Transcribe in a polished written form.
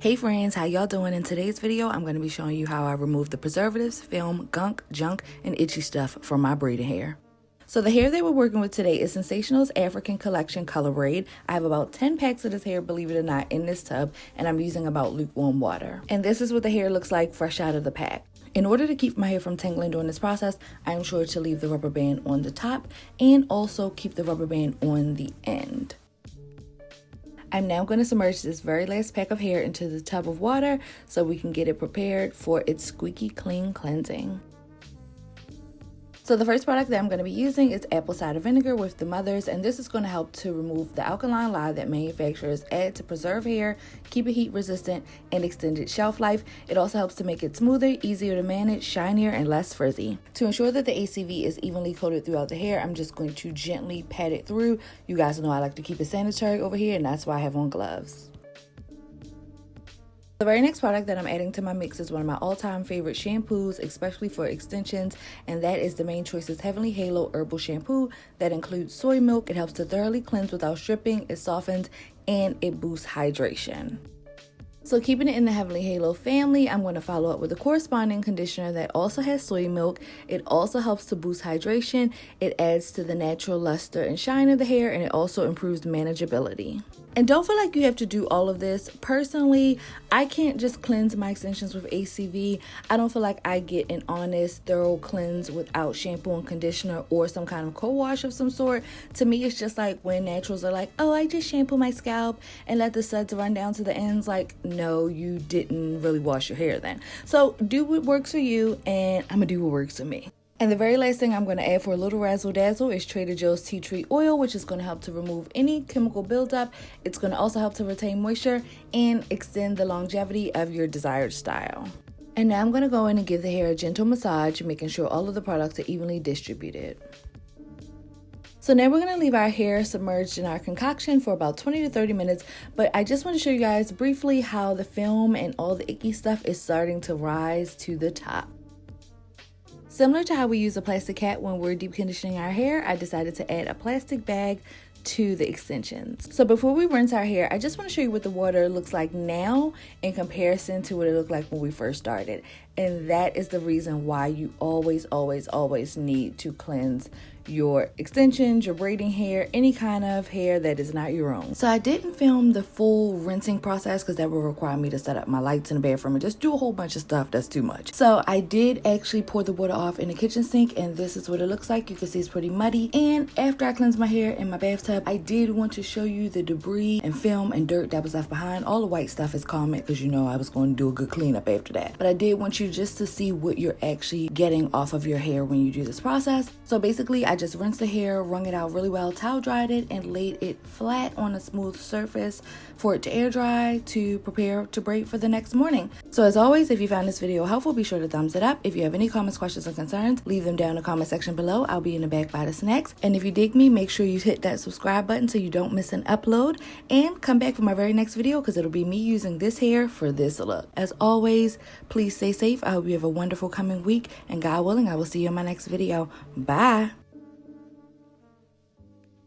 Hey friends, how y'all doing? In today's video, I'm going to be showing you how I remove the preservatives, film, gunk, junk, and itchy stuff from my braiding hair. So the hair that we're working with today is Sensationnel's African Collection Color Braid. I have about 10 packs of this hair, believe it or not, in this tub, and I'm using about lukewarm water. And this is what the hair looks like fresh out of the pack. In order to keep my hair from tangling during this process, I am sure to leave the rubber band on the top and also keep the rubber band on the end. I'm now going to submerge this very last pack of hair into the tub of water so we can get it prepared for its squeaky clean cleansing. So the first product that I'm going to be using is apple cider vinegar with the mothers, and this is going to help to remove the alkaline lye that manufacturers add to preserve hair, keep it heat resistant, and extend its shelf life. It also helps to make it smoother, easier to manage, shinier, and less frizzy. To ensure that the ACV is evenly coated throughout the hair, I'm just going to gently pat it through. You guys know I like to keep it sanitary over here, and that's why I have on gloves. The very next product that I'm adding to my mix is one of my all-time favorite shampoos, especially for extensions, and that is the Main Choice's Heavenly Halo Herbal Shampoo that includes soy milk. It helps to thoroughly cleanse without stripping, it softens, and it boosts hydration. So keeping it in the Heavenly Halo family, I'm going to follow up with a corresponding conditioner that also has soy milk. It also helps to boost hydration, it adds to the natural luster and shine of the hair, and it also improves manageability. And don't feel like you have to do all of this. Personally, I can't just cleanse my extensions with ACV. I don't feel like I get an honest, thorough cleanse without shampoo and conditioner or some kind of co-wash of some sort. To me, it's just like when naturals are like, oh, I just shampoo my scalp and let the suds run down to the ends. Like, no, you didn't really wash your hair then. So do what works for you, and I'm gonna do what works for me. And the very last thing I'm going to add for a little razzle dazzle is Trader Joe's tea tree oil, which is going to help to remove any chemical buildup. It's going to also help to retain moisture and extend the longevity of your desired style. And now I'm going to go in and give the hair a gentle massage, making sure all of the products are evenly distributed. So now we're going to leave our hair submerged in our concoction for about 20 to 30 minutes, but I just want to show you guys briefly how the film and all the icky stuff is starting to rise to the top. Similar to how we use a plastic hat when we're deep conditioning our hair, I decided to add a plastic bag to the extensions. So before we rinse our hair, I just want to show you what the water looks like now in comparison to what it looked like when we first started. And that is the reason why you always need to cleanse your extensions, your braiding hair, any kind of hair that is not your own. So I didn't film the full rinsing process because that would require me to set up my lights in the bathroom and just do a whole bunch of stuff that's too much. So I did actually pour the water off in the kitchen sink, and this is what it looks like. You can see it's pretty muddy. And after I cleansed my hair in my bathtub, I did want to show you the debris and film and dirt that was left behind. All the white stuff is comment because you know I was going to do a good cleanup after that. But I did want you just to see what you're actually getting off of your hair when you do this process. So basically, I just rinsed the hair, wrung it out really well, towel dried it, and laid it flat on a smooth surface for it to air dry to prepare to braid for the next morning. So as always, if you found this video helpful, be sure to thumbs it up. If you have any comments, questions, or concerns, leave them down in the comment section below. I'll be in the back by the snacks. And if you dig me, make sure you hit that subscribe button so you don't miss an upload, and come back for my very next video because it'll be me using this hair for this look. As always, please stay safe. I hope you have a wonderful coming week, and God willing, I will see you in my next video. Bye.